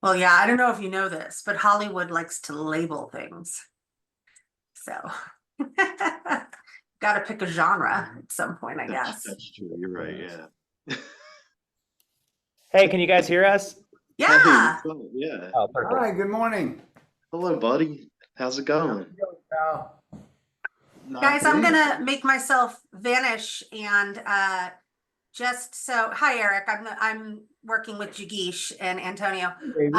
Well, yeah, I don't know if you know this, but Hollywood likes to label things. So got to pick a genre at some point, I guess. That's true. You're right. Yeah. Hey, can you guys hear us? Hey, Yeah. what's up? Yeah. Oh, All perfect. right, good morning. Hello, buddy. How's it going? Pal. Not Guys, I'm bad. gonna make myself vanish and just so hi Eric, I'm working with Jagish and Antonio. David.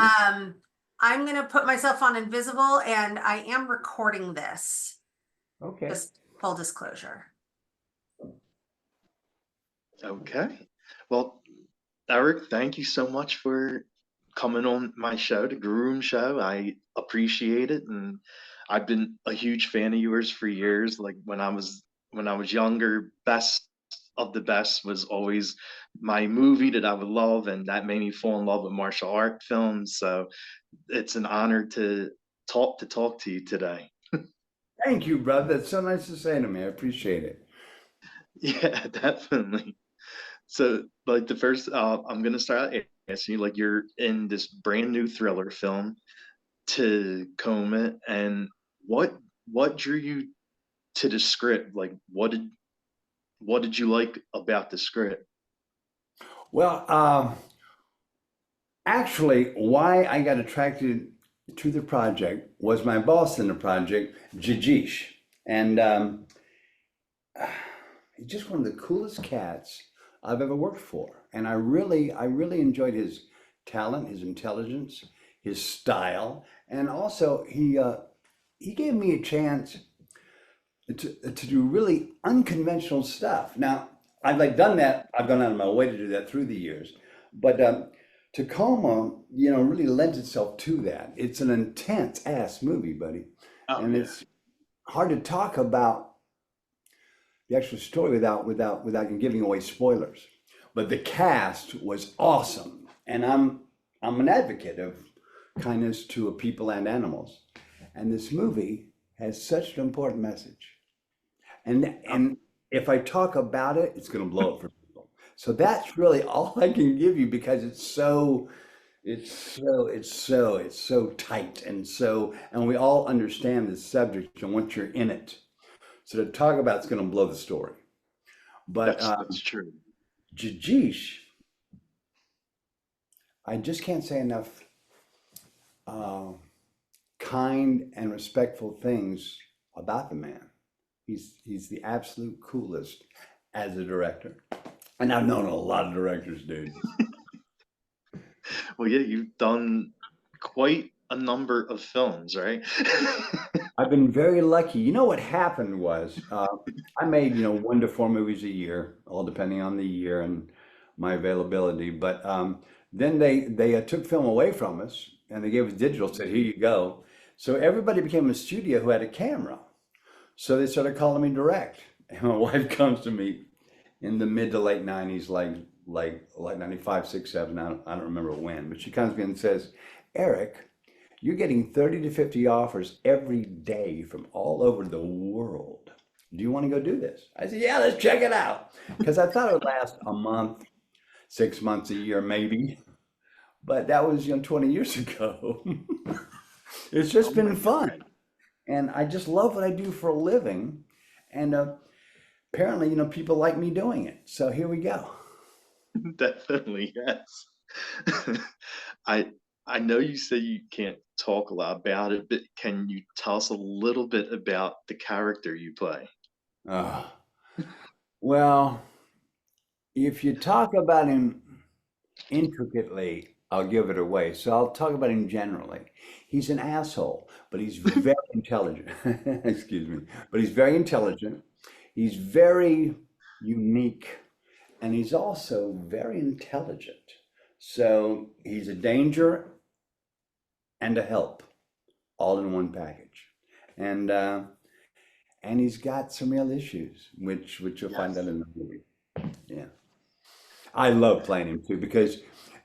I'm gonna put myself on invisible and I am recording this. Okay. Just full disclosure. Okay. Well, Eric, thank you so much for coming on my show, the Grue Rume Show. I appreciate it, and I've been a huge fan of yours for years. Like when I was younger, Best of the Best was always my movie that I would love, and that made me fall in love with martial art films. So it's an honor to talk to you today. Thank you, brother. That's so nice to say to me. I appreciate it. Yeah, definitely. So, like the first, I'm gonna start out asking you, like you're in this brand new thriller film, Tacoma, and what drew you to the script? Like, what did you like about the script? Well, actually, why I got attracted to the project was my boss in the project, Jajish. And he's just one of the coolest cats I've ever worked for. And I really enjoyed his talent, his intelligence, his style, and also he gave me a chance to do really unconventional stuff. Now, I've like done that. I've gone out of my way to do that through the years, but Tacoma, really lends itself to that. It's an intense ass movie, buddy, Oh and yeah, it's hard to talk about the actual story without giving away spoilers. But the cast was awesome, and I'm an advocate of kindness to people and animals, and this movie has such an important message. And if I talk about it, it's going to blow up for people. So that's really all I can give you because it's so tight and we all understand the subject and once you're in it. So to talk about it's going to blow the story. But that's true. Jajish, I just can't say enough uh, kind and respectful things about the man. He's the absolute coolest as a director. And I've known a lot of directors, dude. Well, yeah, you've done quite a number of films, right? I've been very lucky. You know what happened was I made 1 to 4 movies a year, all depending on the year and my availability. But then they took film away from us and they gave us digital. Said here you go. So everybody became a studio who had a camera. So they started calling me direct. And my wife comes to me in the mid to late 90s, like 95, 6, 7, I don't remember when, but she comes to me and says, Eric, you're getting 30 to 50 offers every day from all over the world. Do you want to go do this? I said, yeah, let's check it out. Because I thought it would last a month, 6 months, a year, maybe. But that was 20 years ago. It's Oh just my been God. fun. And I just love what I do for a living. And apparently, people like me doing it. So here we go. Definitely, yes. I I know you say you can't talk a lot about it, but can you tell us a little bit about the character you play? Uh, well, if you talk about him intricately, I'll give it away. So I'll talk about him generally. He's an asshole, but he's very intelligent. Excuse me. But he's very intelligent. He's very unique, and he's also very intelligent. So he's a danger and a help all in one package. And he's got some real issues, which you'll find out Yes. in the movie. Yeah. I love playing him too because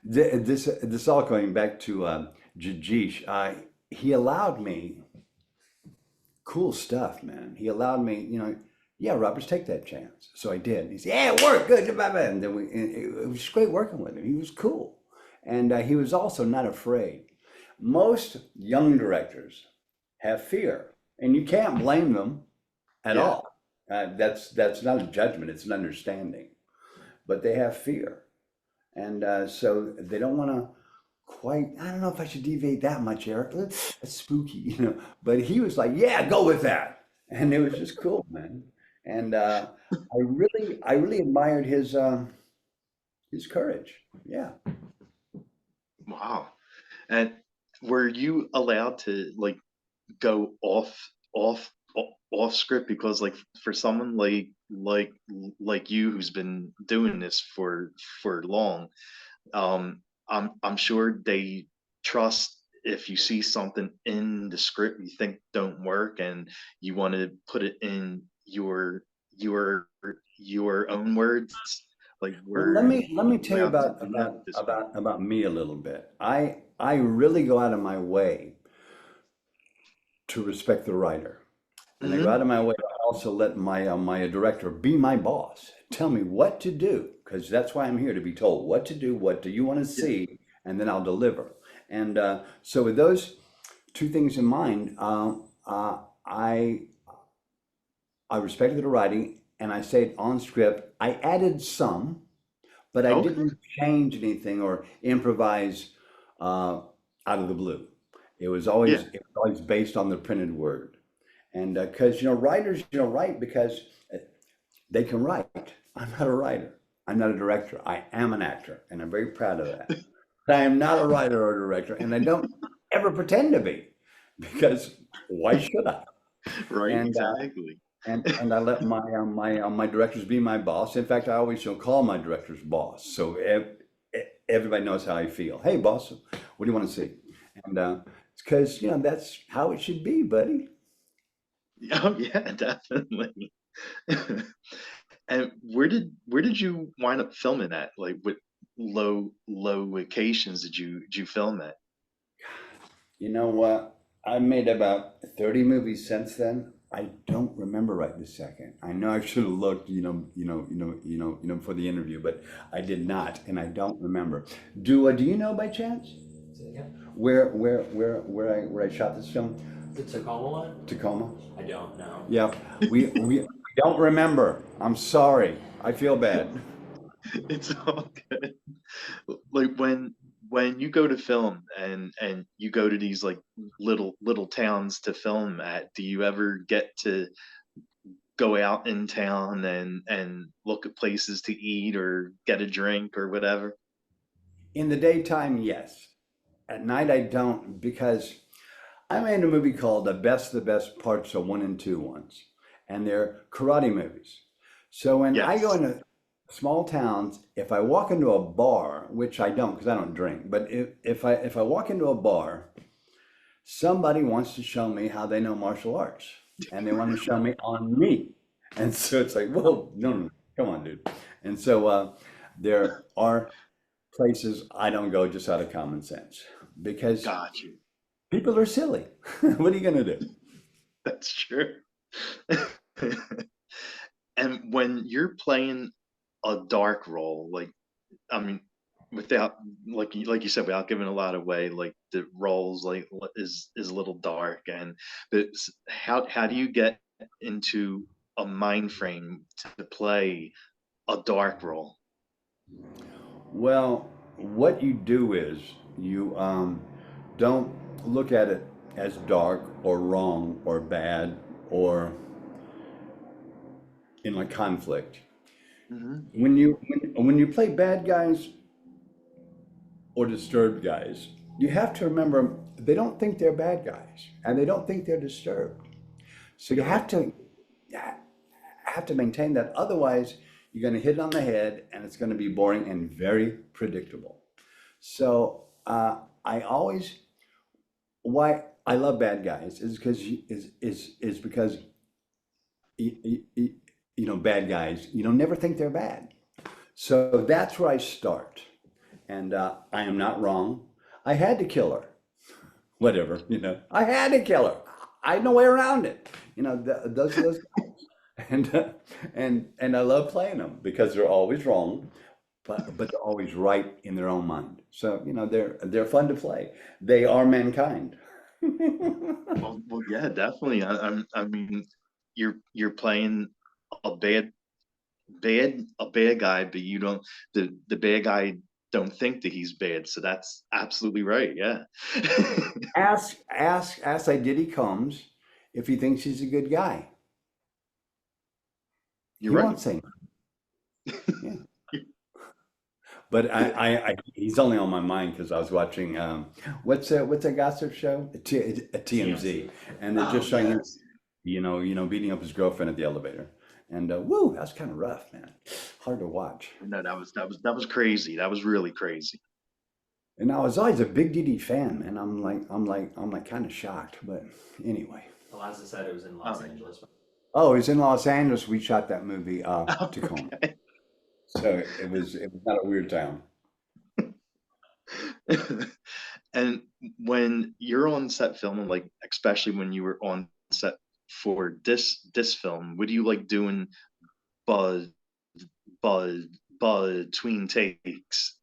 this all going back to Jajish. He allowed me cool stuff, man. He allowed me, yeah, Roberts, take that chance. So I did. He said, yeah, it worked good, blah, blah. And then it was great working with him. He was cool, and he was also not afraid. most young directors have fear, and you can't blame them at Yeah. all. That's not a judgment; it's an understanding. But they have fear, and so they don't want to quite. I don't know if I should deviate that much, Eric. That's spooky, you know. But he was like, "Yeah, go with that," and it was just cool, man. And I really admired his courage. Yeah. Wow. And were you allowed to like go off script? Because like for someone like you who's been doing this for long, I'm sure they trust if you see something in the script you think don't work and you want to put it in your your own words. Like Well, were let me you tell you allowed to do that with this one? about me a little bit. I really go out of my way to respect the writer, and I go Hmm. out of my way to also let my director be my boss. Tell me what to do, because that's why I'm here, to be told what to do. What do you want to Yeah. see, and then I'll deliver. And so with those two things in mind, I respected the writing, and I stayed on script. I added some, but I Okay. didn't change anything or improvise out of the blue. Yeah. It was always based on the printed word, and because writers write because they can write. I'm not a writer. I'm not a director. I am an actor, and I'm very proud of that. But I am not a writer or a director, and I don't ever pretend to be, because why should I? Right. And Exactly. and I let my directors be my boss. In fact, I always call my directors boss, so everybody knows how I feel. Hey, boss, what do you want to see? And it's because that's how it should be, buddy. Oh yeah, definitely. And where did you wind up filming at? Like what low locations did you film at? You know what? I made about 30 movies since then. I don't remember right this second. I know I should have looked, for the interview, but I did not, and I don't remember. Do you know by chance Yeah. where I shot this film? The Tacoma one? Tacoma. I don't know. Yeah, we don't remember. I'm sorry. I feel bad. It's all good. Like when you go to film and you go to these like little towns to film at, do you ever get to go out in town and look at places to eat or get a drink or whatever? In the daytime, yes. At night, I don't, because I made a movie called The Best Parts of One and Two once, and they're karate movies. So when I go Yes. into small towns, if I walk into a bar, which I don't because I don't drink, but if I walk into a bar, somebody wants to show me how they know martial arts, and they want to show me on me, and so it's like, whoa, no, come on, dude. And so there are places I don't go just out of common sense because Got you. people are silly. What are you gonna do? That's true. And when you're playing a dark role, like I mean, without like you said, without giving a lot away, like the roles is a little dark, and but how do you get into a mind frame to play a dark role? Well, what you do is you don't look at it as dark or wrong or bad or in like conflict. Hmm. When you play bad guys or disturbed guys, you have to remember they don't think they're bad guys and they don't think they're disturbed. So you Okay. have to maintain that. Otherwise, you're going to hit it on the head, and it's going to be boring and very predictable. So I always why I love bad guys is because is because bad guys never think they're bad. So that's where I start, and I am not wrong. I had to kill her. Whatever, I had to kill her. I had no way around it. Those are those guys, and I love playing them because they're always wrong, but they're always right in their own mind. So, they're fun to play. They are mankind. Well, yeah, definitely. I mean, you're playing a bad guy, but you don't the bad guy don't think that he's bad. So that's absolutely right. Yeah. Ask Diddy Combs if he thinks he's a good guy. You're He right. won't say no. Yeah. But he's only on my mind because I was watching what's that gossip show? TMZ, and they're Oh, just showing him, yes. beating up his girlfriend at the elevator, and woo, that's kind of rough, man. Hard to watch. No, that was crazy. That was really crazy. And I was always a big Diddy fan, man. I'm like kind of shocked, but anyway. Eliza said it was in Los Oh, Angeles. Oh, it's in Los Angeles. We shot that movie, oh, Tacoma. okay. So it was not a weird town. And when you're on set filming, like especially when you were on set for this film, what do you like doing bud bud between takes?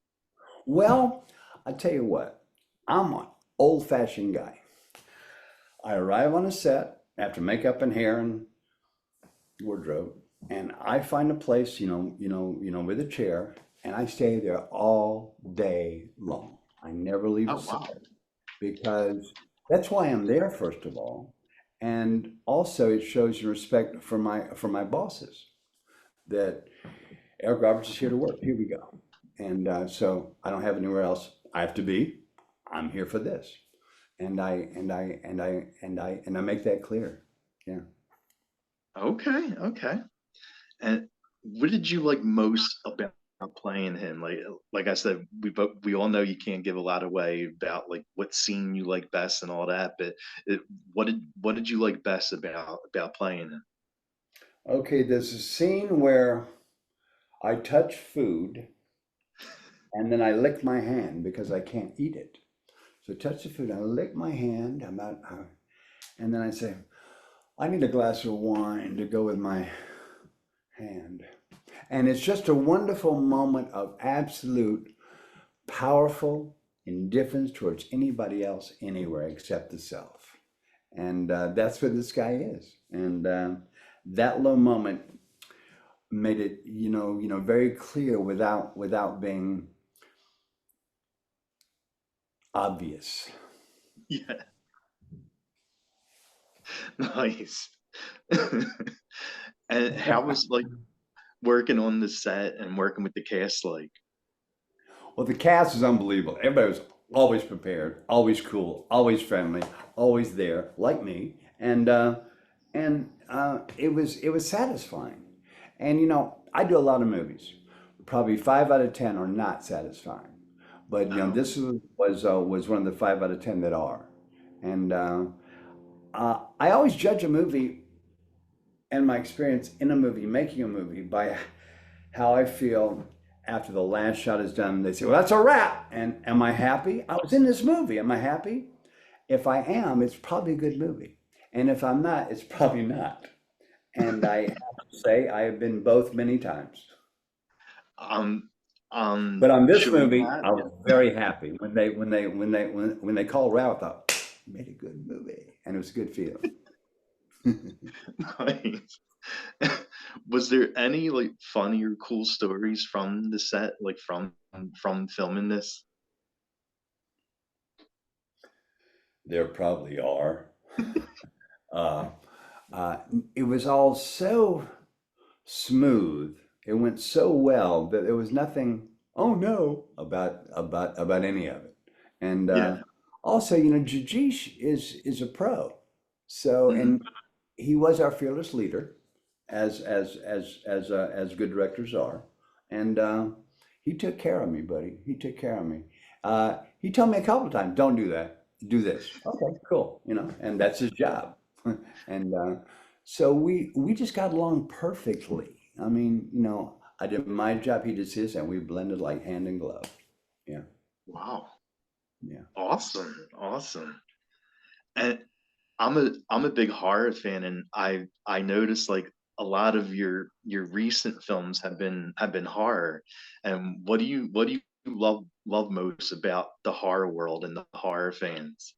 Well, I tell you what, I'm an old-fashioned guy. I arrive on a set after makeup and hair and wardrobe, and I find a place, with a chair, and I stay there all day long. I never leave Oh, the wow. set because that's why I'm there, first of all, and also it shows you respect for my bosses that Eric Roberts is here to work. Here we go, and so I don't have anywhere else I have to be. I'm here for this, and I make that clear. Yeah. Okay. And what did you like most about playing him? Like I said, we all know you can't give a lot away about like what scene you like best and all that, but it, what did you like best about playing him? Okay, there's a scene where I touch food and then I lick my hand because I can't eat it. So I touch the food, I lick my hand, and then I say, I need a glass of wine to go with my hand. And it's just a wonderful moment of absolute powerful indifference towards anybody else anywhere except the self. And that's what this guy is. And that little moment made it, very clear without being obvious. Yeah, nice. And how was like working on the set and working with the cast like? Well, the cast is unbelievable. Everybody was always prepared, always cool, always friendly, always there, like me, and it was satisfying. And I do a lot of movies. Probably 5 out of 10 are not satisfying, but Oh, this was one of the 5 out of 10 that are. And I always judge a movie and my experience in a movie, making a movie, by how I feel after the last shot is done. They say, well, that's a wrap. And am I happy? I was in this movie. Am I happy? If I am, it's probably a good movie. And if I'm not, it's probably not. And I have to say, I have been both many times. um, But on this sure we movie, had, I was very happy when they called Ralph. I thought, made a good movie, and it was a good feel. nice. Was there any like funny or cool stories from the set, like from filming this? There probably are. Uh, uh, it was all so smooth. It went so well that there was nothing, oh no, about any of it. And Yeah. also, Jajish is a pro. So, Hmm. and he was our fearless leader, as good directors are, and he took care of me, buddy. He took care of me. He told me a couple of times, "Don't do that. Do this." Okay, cool. And that's his job. And so we just got along perfectly. I mean, I did my job, he did his, and we blended like hand in glove. Yeah, Wow. yeah. Awesome. And I'm a big horror fan, and I noticed like a lot of your recent films have been horror. And what do you love most about the horror world and the horror fans?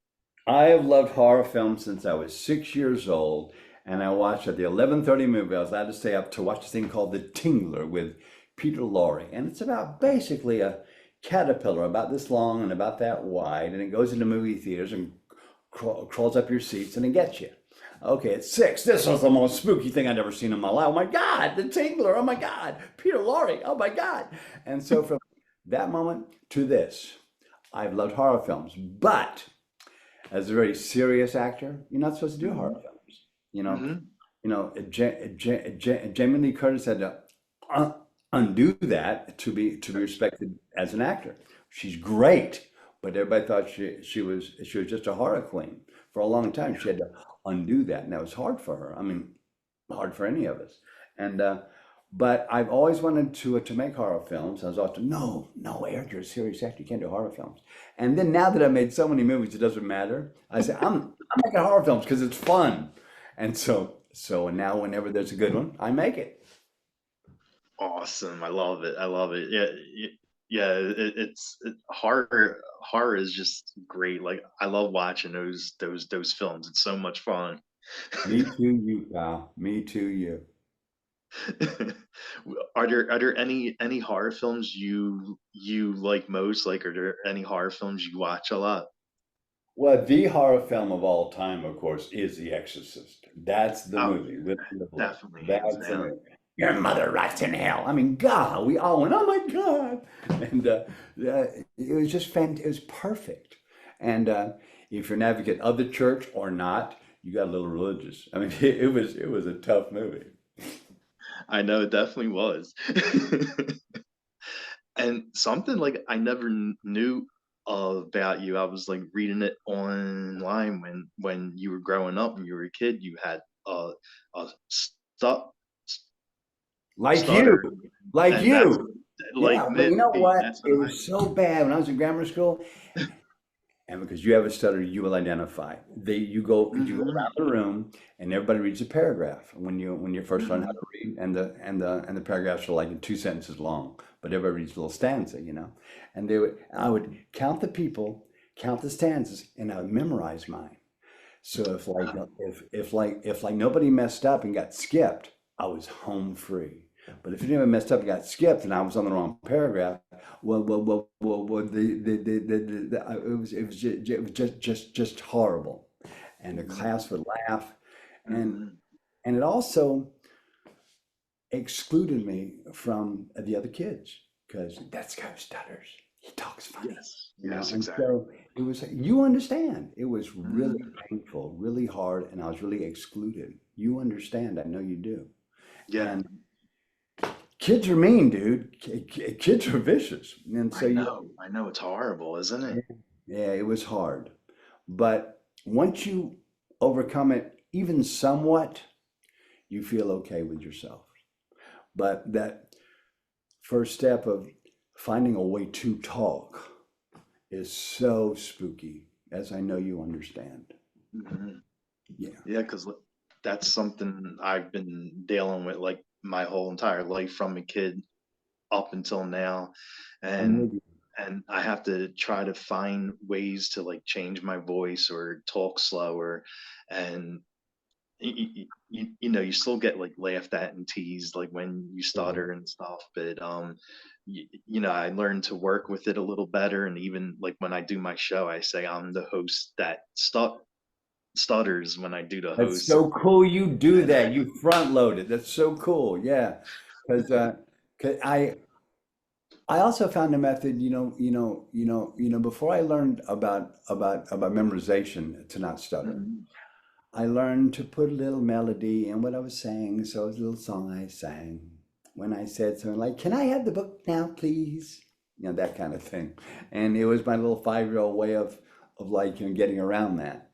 I have loved horror films since I was 6 years old, and I watched at the 11:30 movie. I was allowed to stay up to watch a thing called The Tingler with Peter Lorre, and it's about basically a caterpillar about this long and about that wide, and it goes into movie theaters and crawls up your seats and it gets you. Okay, it's six. This was the most spooky thing I'd ever seen in my life. Oh my God, The Tingler. Oh my God, Peter Lorre. Oh my God. And so from that moment to this, I've loved horror films, but as a very serious actor, you're not supposed to do horror films. You know, Hmm. Jamie Lee Curtis had to undo that to be respected as an actor. She's great, but everybody thought she was just a horror queen for a long time. She had to undo that, and that was hard for her. I mean, hard for any of us. And but I've always wanted to make horror films. I was often, no, Eric, you're a serious actor. You can't do horror films. And then now that I've made so many movies, it doesn't matter. I say I'm making horror films because it's fun. And so now whenever there's a good one, I make it. Awesome. I love it. I love it. Yeah. Yeah. Horror is just great. Like I love watching those films. It's so much fun. Me too, you pal. Me too, you. Are there any horror films you like most? Like, are there any horror films you watch a lot? Well, the horror film of all time, of course, is The Exorcist. That's the Oh, movie with the blood. definitely hands That's the down. movie. Your mother rots in hell. I mean, God, we all went, oh my God. And it was just it was perfect. And if you're an advocate of the church or not, you got a little religious. I mean, it was a tough movie. I know it definitely was. And something like I never knew about you. I was like reading it online when you were growing up and you were a kid. You had a Like you, stutter, like and that's you. like Yeah, but you know me. what? That's It what I. was so bad when I was in grammar school. And because you have a stutter, you will identify. You go Hmm. around the room, and everybody reads a paragraph when you first learn how Hmm. to read, and the paragraphs are like 2 sentences long, but everybody reads a little stanza, you know. And I would count the people, count the stanzas, and I would memorize mine. So if like nobody messed up and got skipped, I was home free. But if anyone messed up and got skipped and I was on the wrong paragraph, it was just horrible. And the class would laugh, and Hmm. it also excluded me from the other kids because that's guy who stutters. He talks funny, Yes. you know. Yes. And Exactly. so it was, you understand, it was really Hmm. painful, really hard, and I was really excluded. You understand, I know you do. Yeah. And kids are mean, dude. Kids are vicious. And so I you, know. I know. It's horrible, isn't it? yeah, it was hard. But once you overcome it, even somewhat, you feel okay with yourself. But that first step of finding a way to talk is so spooky, as I know you understand. Hmm. Yeah. Yeah, because that's something I've been dealing with like my whole entire life from a kid up until now. I'm And with you. I have to try to find ways to like change my voice or talk slower. And you know, you still get like laughed at and teased like when you Yeah. stutter and stuff, but you know, I learned to work with it a little better. And even like when I do my show, I say I'm the host that stutters when I do the That's host. so cool you do And that. You front load it. That's so cool. Yeah. Because 'cause I also found a method, before I learned about memorization to not stutter. Mhm. I learned to put a little melody in what I was saying. So it was a little song I sang when I said something like, "Can I have the book now, please?" That kind of thing. And it was my little 5-year-old way of like, getting around that.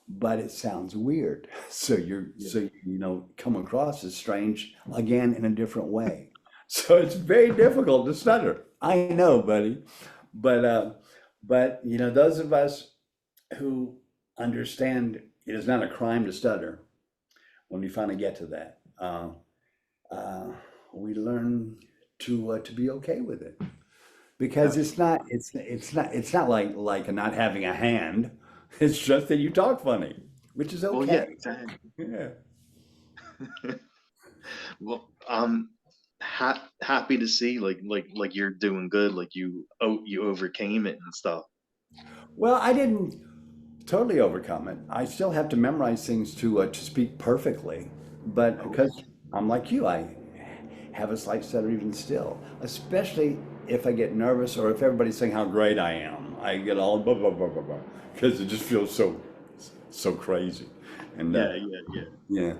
But it sounds weird. So Yeah. come across as strange again in a different way. So it's very difficult to stutter. I know, buddy. But those of us who understand it is not a crime to stutter when we finally get to that. uh, we learn to be okay with it because it's not like not having a hand. It's just that you talk funny, which is Well, yeah, okay. exactly. Yeah. Well, happy to see like you're doing good, like you overcame it and stuff. Well, I didn't totally overcome it. I still have to memorize things to speak perfectly, but Oh, because I'm like you, I have a slight stutter even still, especially if I get nervous or if everybody's saying how great I am. I get all blah blah blah blah blah because it just feels so crazy, and yeah, yeah, yeah. yeah.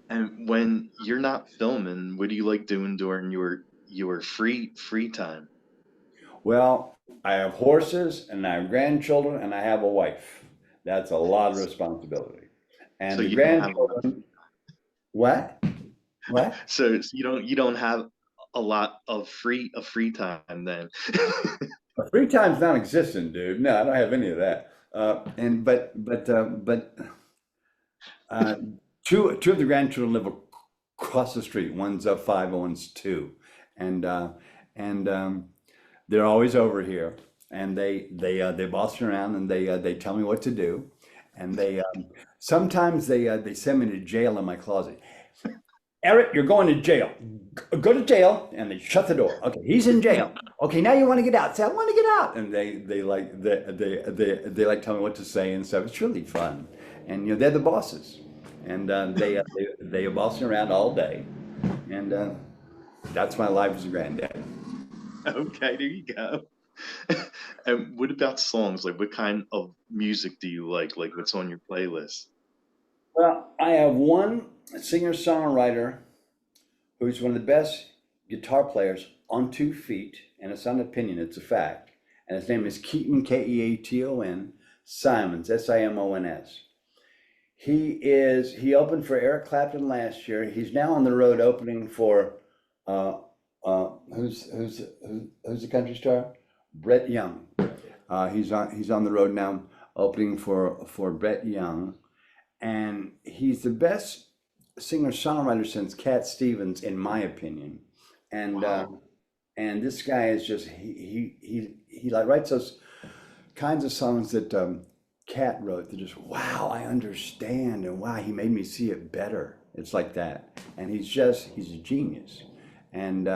And when you're not filming, what do you like doing during your free time? Well, I have horses and I have grandchildren and I have a wife. That's a lot of S- responsibility. So And the you don't have a lot of grandchildren, what? What? so you don't have a lot of free time then. Free time's non-existent, dude. No, I don't have any of that. And but uh, two of the grandchildren live across the street. One's 5 and one's 2, and and they're always over here, and they boss me around and they tell me what to do, and sometimes they send me to jail in my closet. Eric, you're going to jail. Go to jail, and they shut the door. Okay, he's in jail. Okay, now you want to get out. Say, I want to get out, and they like tell me what to say and stuff. It's really fun, and they're the bosses, and they boss me around all day, and that's my life as a granddad. Okay, there you go. And what about songs? Like, what kind of music do you like? Like, what's on your playlist? Well, I have one singer-songwriter who's one of the best guitar players on 2 feet, and it's not an opinion, it's a fact. And his name is Keaton, Keaton Simons, Simons. He opened for Eric Clapton last year. He's now on the road opening for uh, who's the country star? Brett Young. He's on the road now opening for Brett Young, and he's the best singer-songwriter since Cat Stevens, in my opinion. And Wow. this guy is just he like writes those kinds of songs that Cat wrote. That just wow, I understand, and wow, he made me see it better. It's like that, and he's a genius, and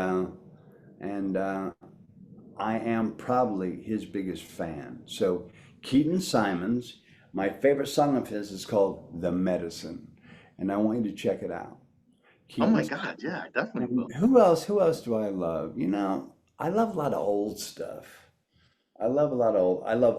I am probably his biggest fan. So Keaton Simons, my favorite song of his is called "The Medicine," and I want you to check it out. Oh my Keaton. God, yeah, I definitely And will. who else? Who else do I love? I love a lot of old stuff. I love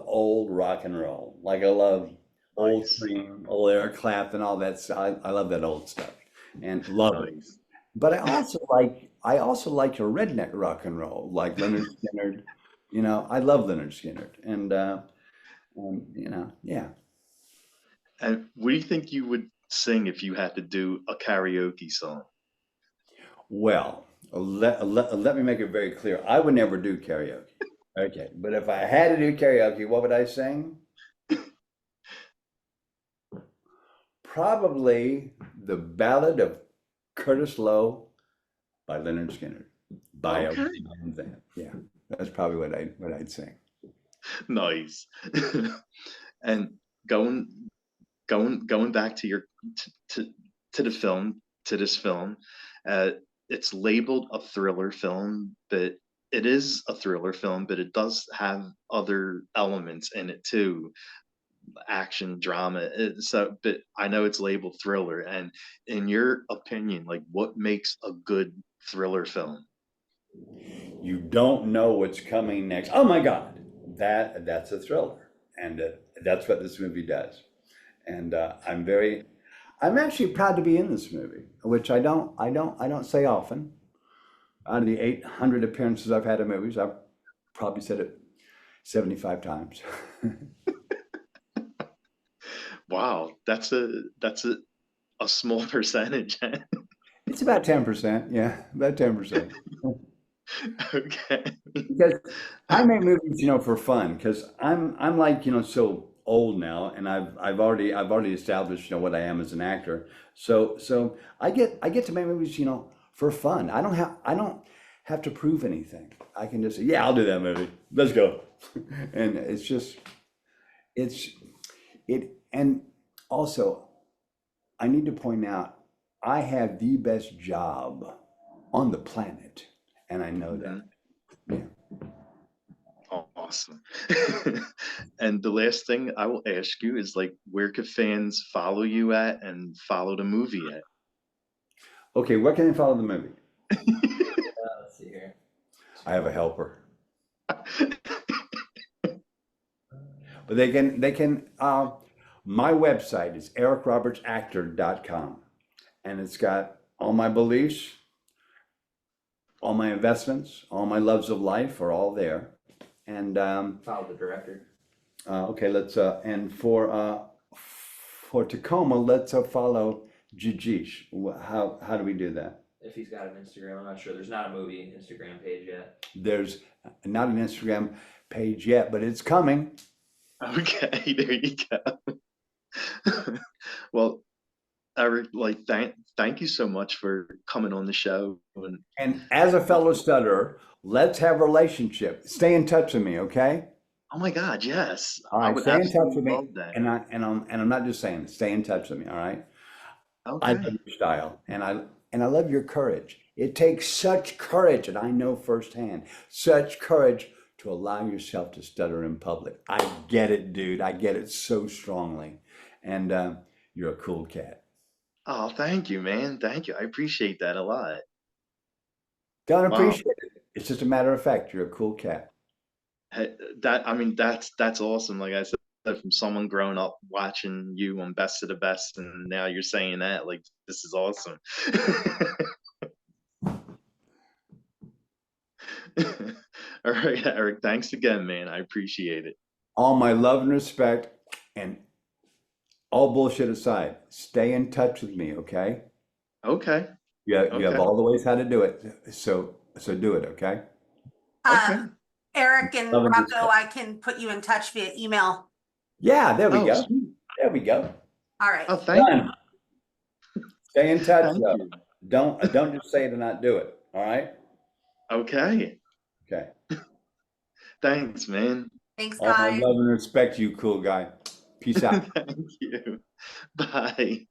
old rock and roll. Like I love old Nice, Cream, old Eric Clapton, all that stuff. I love that old stuff and love it. nice. But I also like your redneck rock and roll, like Leonard Skinner. I love Leonard Skinner, and yeah. And what do you think you would sing if you had to do a karaoke song? Well, let me make it very clear. I would never do karaoke. Okay, but if I had to do karaoke, what would I sing? Probably the Ballad of Curtis Lowe by Leonard Skinner. By a Okay, one band. Yeah, that's probably what I'd sing. nice. And going going back to your to to the film to this film, uh, it's labeled a thriller film, but it is a thriller film, but it does have other elements in it too, action, drama. So, but I know it's labeled thriller. And in your opinion, like, what makes a good thriller film? You don't know what's coming next. Oh my God, that's a thriller, and that's what this movie does. And I'm actually proud to be in this movie, which I don't say often. Out of the 800 appearances I've had in movies, I've probably said it 75 times. Wow, that's a small percentage. It's about 10%, yeah, about 10%. Okay. Because I make movies, for fun. Because I'm like, so old now, and I've already established, you know, what I am as an actor. So I get to make movies, you know, for fun. I don't have to prove anything. I can just say, yeah, I'll do that movie. Let's go. And it's just and also I need to point out I have the best job on the planet, and I know that. Yeah. Awesome. And the last thing I will ask you is like, where could fans follow you at and follow the movie at? Okay, where can they follow the movie? Let's see here. I have a helper. But they can my website is ericrobertsactor.com, and it's got all my beliefs, all my investments, all my loves of life are all there. And Follow the director. okay, let's and for Tacoma, let's follow Jijish. How do we do that? If he's got an Instagram, I'm not sure. There's not a movie Instagram page yet. There's not an Instagram page yet, but it's coming. Okay, there you go. Well, Eric, like thank you so much for coming on the show. And as a fellow stutterer, let's have a relationship. Stay in touch with me, okay? Oh my God, yes. All I right, would stay in touch with absolutely me. love that. And I'm not just saying, stay in touch with me, all right? I Okay. love your style, and I love your courage. It takes such courage, and I know firsthand, such courage to allow yourself to stutter in public. I get it, dude. I get it so strongly. And you're a cool cat. Oh, thank you, man. Thank you. I appreciate that a lot. Don't Wow. appreciate it. It's just a matter of fact. You're a cool cat. I mean, that's awesome. Like I said, from someone growing up watching you on Best of the Best, and now you're saying that, like, this is awesome. All right, Eric, thanks again, man. I appreciate it. All my love and respect, and all bullshit aside, stay in touch with me, okay? Okay. You have Okay. all the ways how to do it. So do it, okay? Okay. Eric and Love and Rocco, respect. I can put you in touch via email. Yeah, there we Oh, go. sweet. There we go. All right. Oh, thank you. Done. Stay in touch, Thank though. you. Don't just say it and not do it. All right? Okay. Okay. Thanks, man. Thanks, All my guys. love and respect, you cool guy. Peace out. Thank you. Bye.